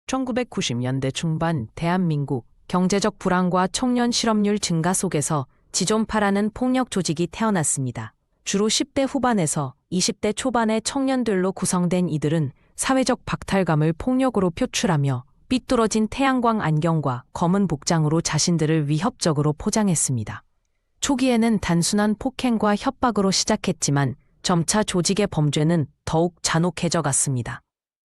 1990년대 중반 대한민국 경제적 불안과 청년 실업률 증가 속에서 지존파라는 폭력 조직이 태어났습니다. 주로 10대 후반에서 20대 초반의 청년들로 구성된 이들은 사회적 박탈감을 폭력으로 표출하며 삐뚤어진 태양광 안경과 검은 복장으로 자신들을 위협적으로 포장했습니다. 초기에는 단순한 폭행과 협박으로 시작했지만 점차 조직의 범죄는 더욱 잔혹해져 갔습니다.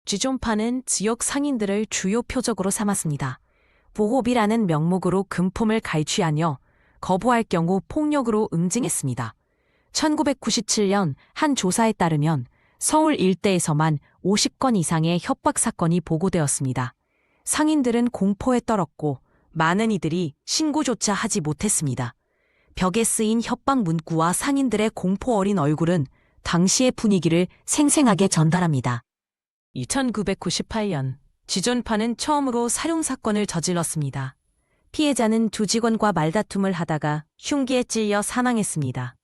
지존파는 지역 상인들을 주요 표적으로 삼았습니다. 보호비라는 명목으로 금품을 갈취하며 거부할 경우 폭력으로 응징했습니다. 1997년 한 조사에 따르면 서울 일대에서만 50건 이상의 협박 사건이 보고되었습니다. 상인들은 공포에 떨었고 많은 이들이 신고조차 하지 못했습니다. 벽에 쓰인 협박 문구와 상인들의 공포 어린 얼굴은 당시의 분위기를 생생하게 전달합니다. 1998년 지존파는 처음으로 살용사건을 저질렀습니다. 피해자는 조직원과 말다툼을 하다가 흉기에 찔려 사망했습니다.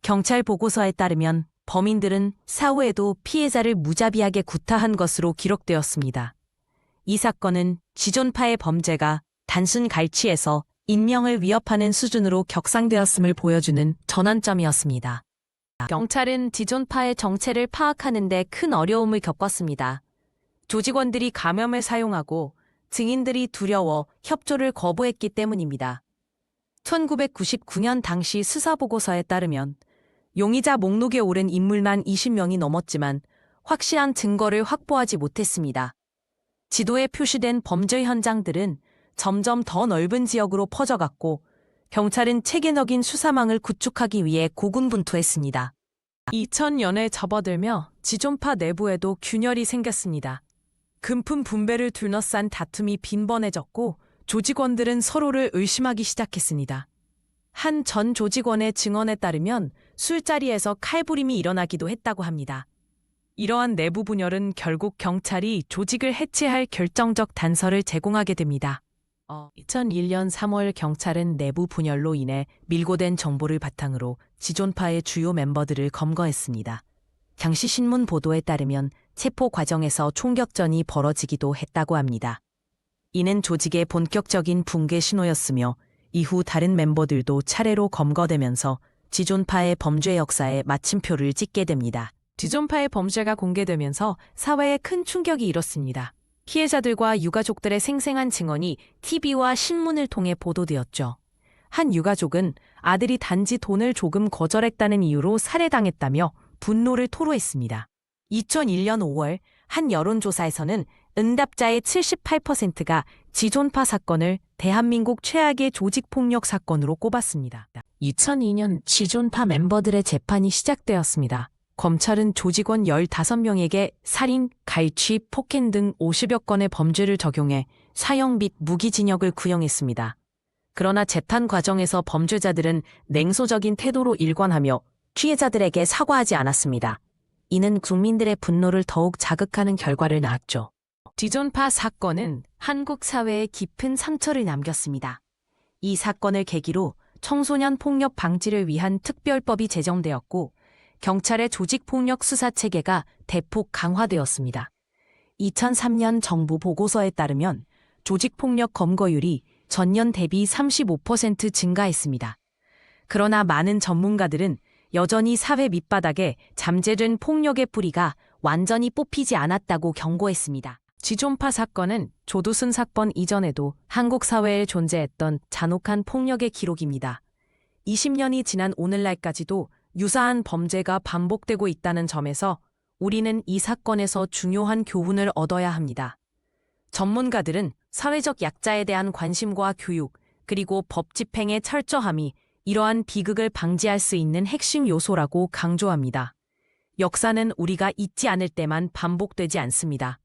경찰 보고서에 따르면 범인들은 사후에도 피해자를 무자비하게 구타한 것으로 기록되었습니다. 이 사건은 지존파의 범죄가 단순 갈취에서 인명을 위협하는 수준으로 격상되었음을 보여주는 전환점이었습니다. 경찰은 지존파의 정체를 파악하는 데 큰 어려움을 겪었습니다. 조직원들이 감염을 사용하고 증인들이 두려워 협조를 거부했기 때문입니다. 1999년 당시 수사보고서에 따르면 용의자 목록에 오른 인물만 20명이 넘었지만 확실한 증거를 확보하지 못했습니다. 지도에 표시된 범죄 현장들은 점점 더 넓은 지역으로 퍼져갔고 경찰은 체계적인 수사망을 구축하기 위해 고군분투했습니다. 2000년에 접어들며 지존파 내부에도 균열이 생겼습니다. 금품 분배를 둘러싼 다툼이 빈번해졌고 조직원들은 서로를 의심하기 시작했습니다. 한 전 조직원의 증언에 따르면 술자리에서 칼부림이 일어나기도 했다고 합니다. 이러한 내부 분열은 결국 경찰이 조직을 해체할 결정적 단서를 제공하게 됩니다. 2001년 3월 경찰은 내부 분열로 인해 밀고된 정보를 바탕으로 지존파의 주요 멤버들을 검거했습니다. 당시 신문 보도에 따르면 체포 과정에서 총격전이 벌어지기도 했다고 합니다. 이는 조직의 본격적인 붕괴 신호였으며 이후 다른 멤버들도 차례로 검거되면서 지존파의 범죄 역사에 마침표를 찍게 됩니다. 지존파의 범죄가 공개되면서 사회에 큰 충격이 일었습니다. 피해자들과 유가족들의 생생한 증언이 TV와 신문을 통해 보도되었죠. 한 유가족은 아들이 단지 돈을 조금 거절했다는 이유로 살해당했다며 분노를 토로했습니다. 2001년 5월 한 여론조사에서는 응답자의 78%가 지존파 사건을 대한민국 최악의 조직폭력 사건으로 꼽았습니다. 2002년 지존파 멤버들의 재판이 시작되었습니다. 검찰은 조직원 15명에게 살인, 갈취, 폭행 등 50여 건의 범죄를 적용해 사형 및 무기징역을 구형했습니다. 그러나 재판 과정에서 범죄자들은 냉소적인 태도로 일관하며 피해자들에게 사과하지 않았습니다. 이는 국민들의 분노를 더욱 자극하는 결과를 낳았죠. 지존파 사건은 한국 사회에 깊은 상처를 남겼습니다. 이 사건을 계기로 청소년 폭력 방지를 위한 특별법이 제정되었고 경찰의 조직폭력 수사 체계가 대폭 강화되었습니다. 2003년 정부 보고서에 따르면 조직폭력 검거율이 전년 대비 35% 증가했습니다. 그러나 많은 전문가들은 여전히 사회 밑바닥에 잠재된 폭력의 뿌리가 완전히 뽑히지 않았다고 경고했습니다. 지존파 사건은 조두순 사건 이전에도 한국 사회에 존재했던 잔혹한 폭력의 기록입니다. 20년이 지난 오늘날까지도 유사한 범죄가 반복되고 있다는 점에서 우리는 이 사건에서 중요한 교훈을 얻어야 합니다. 전문가들은 사회적 약자에 대한 관심과 교육, 그리고 법 집행의 철저함이 이러한 비극을 방지할 수 있는 핵심 요소라고 강조합니다. 역사는 우리가 잊지 않을 때만 반복되지 않습니다.